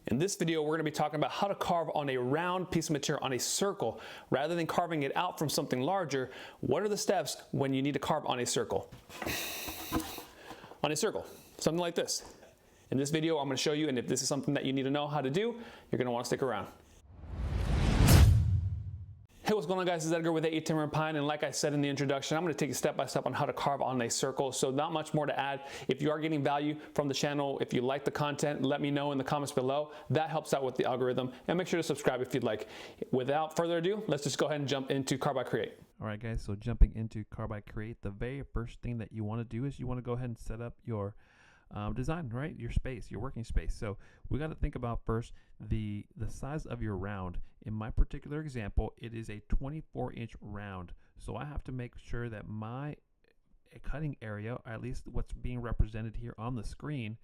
In this video, we're going to be talking about how to carve on a round piece of material on a circle. Rather than carving it out from something larger, what are the steps when you need to carve on a circle? On a circle, something like this. In this video, I'm going to show you, and if this is something that you need to know how to do, you're going to want to stick around. Hey, what's going on, guys? It's Edgar with A Timber and Pine, and like I said in the introduction, I'm going to take you step by step on how to carve on a circle. So not much more to add. If you are getting value from the channel, if you like the content, let me know in the comments below. That helps out with the algorithm, and make sure to subscribe if you'd like. Without further ado, let's just go ahead and jump into Carbide Create. All right, guys, so jumping into Carbide Create, the very first thing that you want to do is you want to go ahead and set up your design, right? Your space, your working space. So we got to think about first the size of your round. In my particular example, it is a 24-inch round. So I have to make sure that my cutting area, or at least what's being represented here on the screen,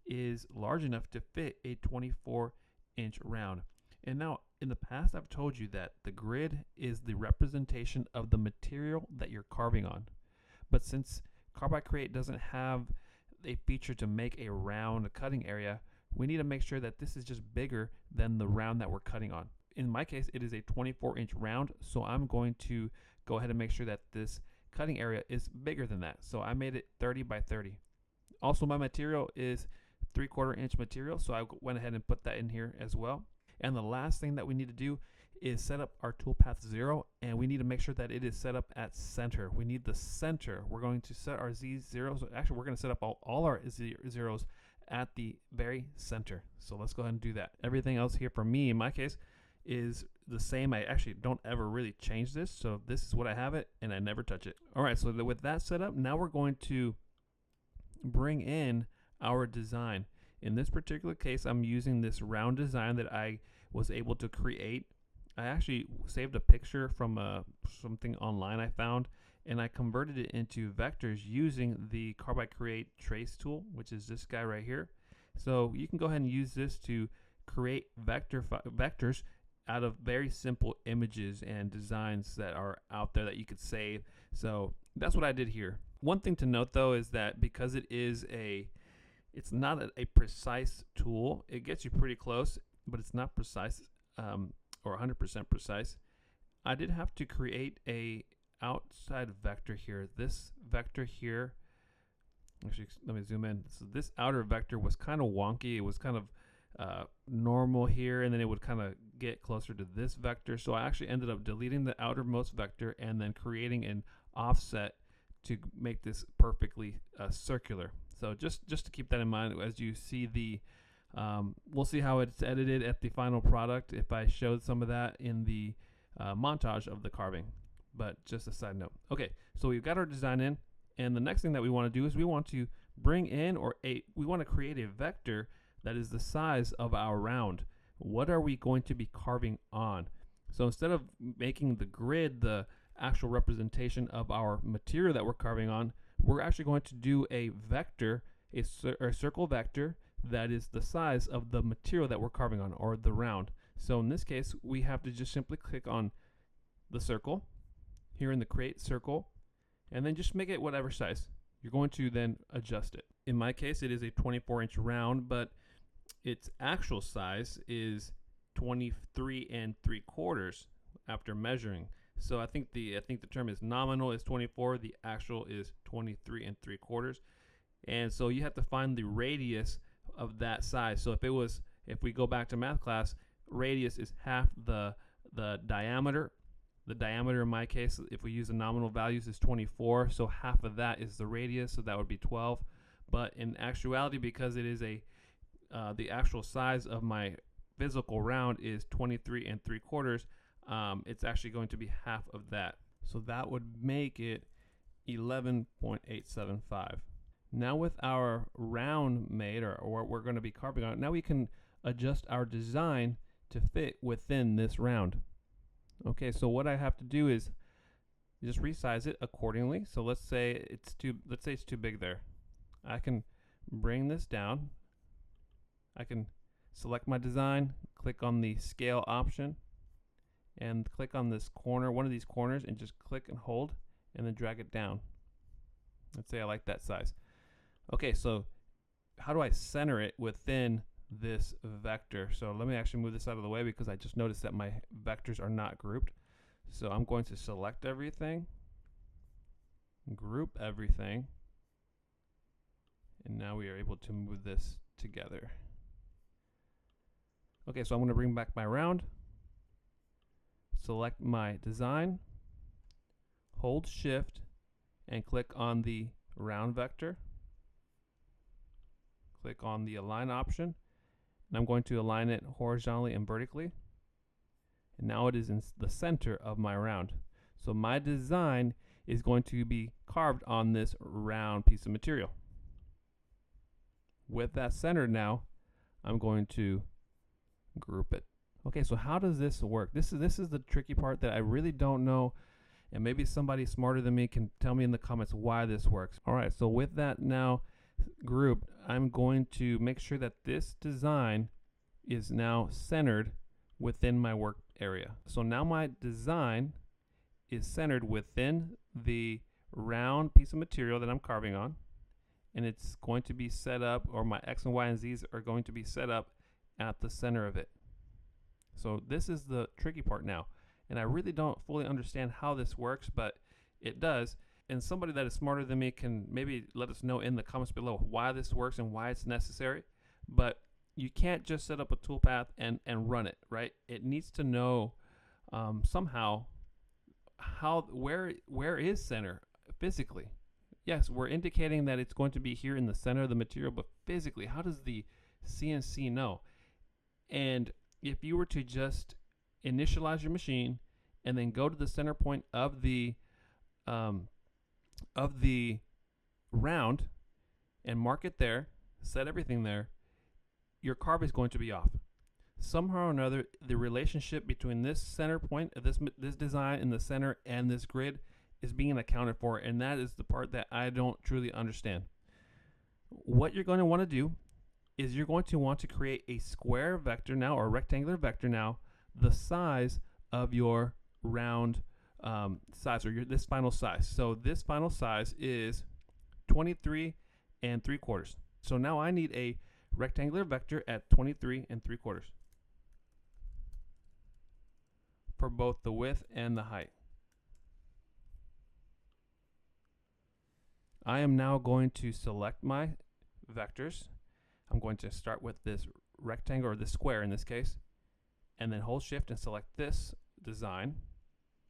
is large enough to fit a 24-inch round. And now, in the past, I've told you that the grid is the representation of the material that you're carving on. But since Carbide Create doesn't have a feature to make a round cutting area, we need to make sure that this is just bigger than the round that we're cutting on. In my case, it is a 24-inch round, so I'm going to go ahead and make sure that this cutting area is bigger than that. So I made it 30 by 30. Also, my material is 3/4 inch material, so I went ahead and put that in here as well. And the last thing that we need to do is set up our Toolpath 0, and we need to make sure that it is set up at center. We need the center. We're going to set our Z0s. Actually, we're going to set up all our zeros at the very center. So let's go ahead and do that. Everything else here for me, in my case, is the same. I actually don't ever really change this. So this is what I have it, and I never touch it. All right, so with that set up, now we're going to bring in our design. In this particular case, I'm using this round design that I was able to create. I actually saved a picture from something online I found, and I converted it into vectors using the Carbide Create trace tool, which is this guy right here. So you can go ahead and use this to create vectors out of very simple images and designs that are out there that you could save. So that's what I did here. One thing to note, though, is that because it's not a precise tool, it gets you pretty close, but it's not precise. Or 100% precise. I did have to create a outside vector here. This vector here, actually, let me zoom in. So this outer vector was kind of wonky. It was kind of normal here, and then it would kind of get closer to this vector. So I actually ended up deleting the outermost vector and then creating an offset to make this perfectly circular. So just to keep that in mind as you see the we'll see how it's edited at the final product if I showed some of that in the montage of the carving, but just a side note. Okay, so we've got our design in, and the next thing that we want to do is we want to bring in, we want to create a vector that is the size of our round. What are we going to be carving on? So instead of making the grid the actual representation of our material that we're carving on, we're actually going to do a vector, a circle vector, that is the size of the material that we're carving on, or the round. So in this case, we have to just simply click on the circle here in the create circle, and then just make it whatever size. You're going to then adjust it. In my case, it is a 24-inch round, but its actual size is 23 3/4 after measuring. So I think the term is nominal is 24, the actual is 23 3/4. And so you have to find the radius of that size. So if we go back to math class, radius is half the diameter. The diameter in my case, if we use the nominal values, is 24, so half of that is the radius, so that would be 12. But in actuality, because it is the actual size of my physical round is 23 3/4, it's actually going to be half of that. So that would make it 11.875. Now with our round made, or what we're going to be carving on, now we can adjust our design to fit within this round. Okay, so what I have to do is just resize it accordingly. So let's say it's too big there. I can bring this down. I can select my design, click on the scale option, and click on this corner, one of these corners, and just click and hold, and then drag it down. Let's say I like that size. Okay, so how do I center it within this vector. So let me actually move this out of the way because I just noticed that my vectors are not grouped. So I'm going to select everything, group everything, and now we are able to move this together. Okay, so I'm going to bring back my round, select my design, hold shift, and click on the round vector. Click on the align option, and I'm going to align it horizontally and vertically. And now it is in the center of my round. So my design is going to be carved on this round piece of material. With that centered now, I'm going to group it. Okay, so how does this work? This is the tricky part that I really don't know, and maybe somebody smarter than me can tell me in the comments why this works. All right, so with that now grouped, I'm going to make sure that this design is now centered within my work area. So now my design is centered within the round piece of material that I'm carving on, and it's going to be set up, or my X and Y and Z's are going to be set up at the center of it. So this is the tricky part now, and I really don't fully understand how this works, but it does. And somebody that is smarter than me can maybe let us know in the comments below why this works and why it's necessary. But you can't just set up a toolpath and run it, right? It needs to know somehow where is center physically. Yes, we're indicating that it's going to be here in the center of the material, but physically, how does the CNC know? And if you were to just initialize your machine and then go to the center point of the round and mark it there, set everything there, your carve is going to be off. Somehow or another, the relationship between this center point of this design in the center and this grid is being accounted for, and that is the part that I don't truly understand. What you're going to want to do is you're going to want to create a square vector now, or a rectangular vector now, the size of your round size, or this final size. So this final size is 23 3/4. So now I need a rectangular vector at 23 3/4 for both the width and the height. I am now going to select my vectors. I'm going to start with this rectangle, or this square in this case, and then hold shift and select this design.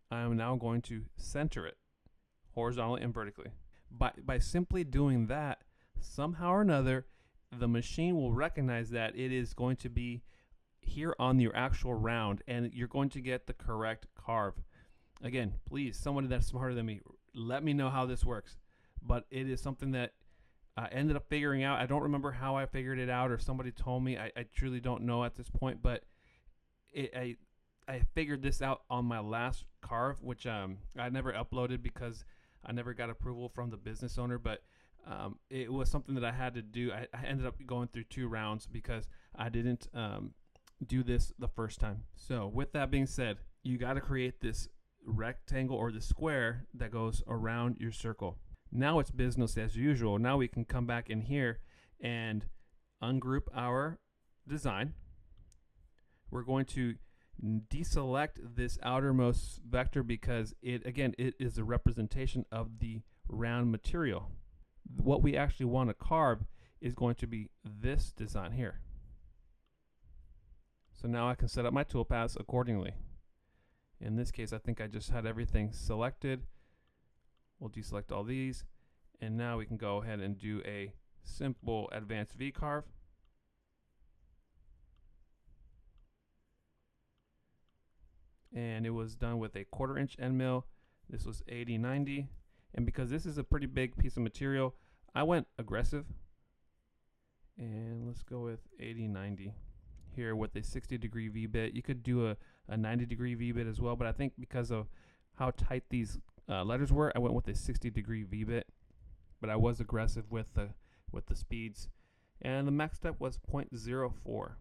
I am now going to center it horizontally and vertically. By simply doing that, somehow or another, the machine will recognize that it is going to be here on your actual round, and you're going to get the correct carve. Again, please, somebody that's smarter than me, let me know how this works. But it is something that I ended up figuring out. I don't remember how I figured it out, or somebody told me. I truly don't know at this point, but I figured this out on my last carve, which I never uploaded because I never got approval from the business owner, but it was something that I had to do. I ended up going through 2 rounds because I didn't do this the first time. So with that being said, you got to create this rectangle or the square that goes around your circle. Now it's business as usual. Now we can come back in here and ungroup our design. We're going to deselect this outermost vector because it is a representation of the round material. What we actually want to carve is going to be this design here. So now I can set up my toolpaths accordingly. In this case, I think I just had everything selected. We'll deselect all these, and now we can go ahead and do a simple advanced V carve. And it was done with a 1/4 inch end mill. This was 80/90, and because this is a pretty big piece of material, I went aggressive, and let's go with 80/90 here with a 60-degree V-bit. You could do a 90-degree V-bit as well, but I think because of how tight these letters were, I went with a 60-degree V-bit, but I was aggressive with the speeds, and the max step was 0.04.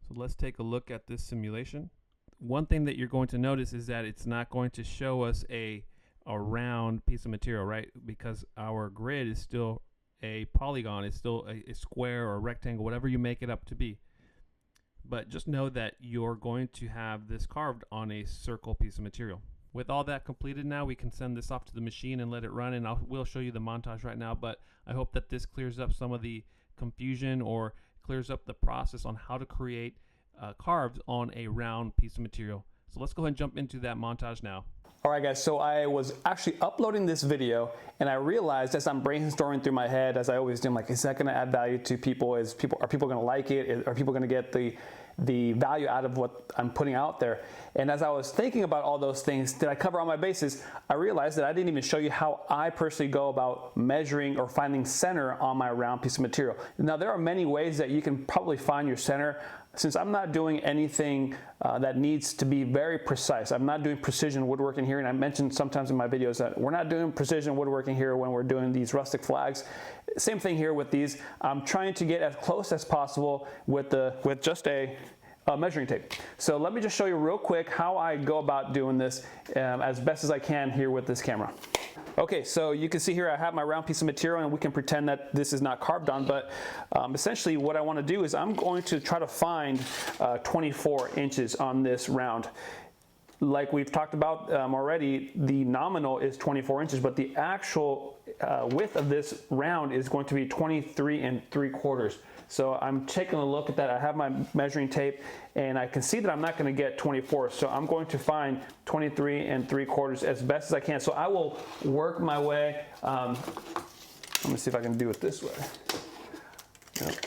So let's take a look at this simulation. One thing that you're going to notice is that it's not going to show us a a round piece of material, right? Because our grid is still a polygon, it's still a square or a rectangle, whatever you make it up to be. But just know that you're going to have this carved on a circle piece of material. With all that completed now, we can send this off to the machine and let it run, and we'll show you the montage right now, but I hope that this clears up some of the confusion or clears up the process on how to create carved on a round piece of material. So let's go ahead and jump into that montage now. All right, guys, so I was actually uploading this video and I realized as I'm brainstorming through my head, as I always do, I'm like, is that gonna add value to people? Are people gonna like it? Are people gonna get the value out of what I'm putting out there? And as I was thinking about all those things, did I cover all my bases? I realized that I didn't even show you how I personally go about measuring or finding center on my round piece of material. Now, there are many ways that you can probably find your center. Since I'm not doing anything that needs to be very precise, I'm not doing precision woodworking here, and I mentioned sometimes in my videos that we're not doing precision woodworking here when we're doing these rustic flags. Same thing here with these. I'm trying to get as close as possible with just a measuring tape. So let me just show you real quick how I go about doing this as best as I can here with this camera. Okay, so you can see here I have my round piece of material, and we can pretend that this is not carved on, but essentially what I want to do is I'm going to try to find 24 inches on this round. Like we've talked about already, the nominal is 24 inches, but the actual width of this round is going to be 23 3/4. So I'm taking a look at that. I have my measuring tape, and I can see that I'm not going to get 24. So I'm going to find 23 3/4 as best as I can. So I will work my way. Let me see if I can do it this way. Yep.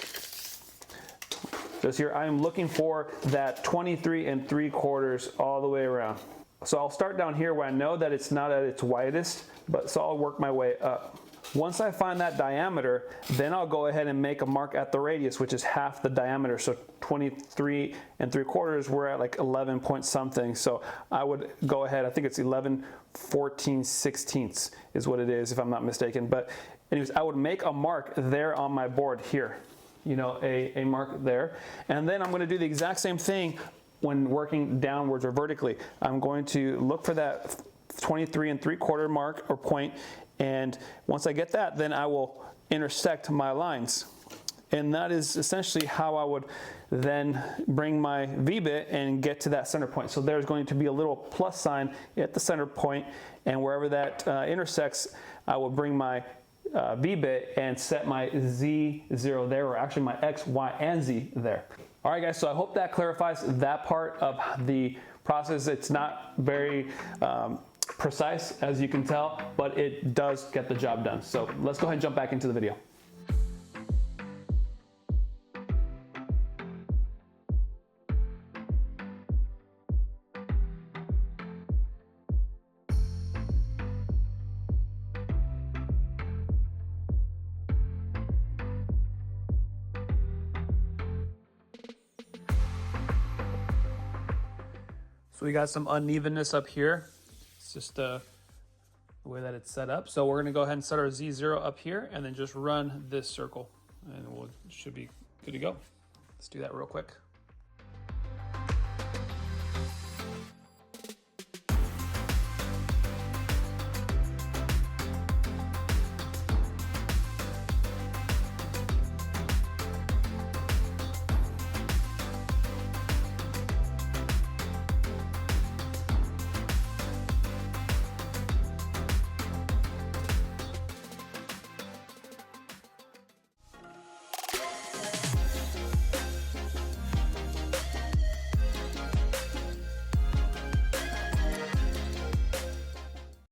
Just here, I am looking for that 23 3/4 all the way around. So I'll start down here where I know that it's not at its widest, but so I'll work my way up. Once I find that diameter, then I'll go ahead and make a mark at the radius, which is half the diameter. So 23 3/4, we're at like 11 point something. So I would go ahead, I think it's 11 14/16 is what it is, if I'm not mistaken. But anyways, I would make a mark there on my board here, you know, a mark there. And then I'm going to do the exact same thing when working downwards or vertically. I'm going to look for that 23 3/4 mark or point, and once I get that, then I will intersect my lines. And that is essentially how I would then bring my V-bit and get to that center point. So there's going to be a little plus sign at the center point, and wherever that intersects, I will bring my V-bit and set my Z0 there, or actually my X, Y, and Z there. All right, guys, so I hope that clarifies that part of the process. It's not very precise, as you can tell, but it does get the job done. So let's go ahead and jump back into the video. So we got some unevenness up here. It's just the way that it's set up. So we're gonna go ahead and set our Z0 up here and then just run this circle, and should be good to go. Let's do that real quick.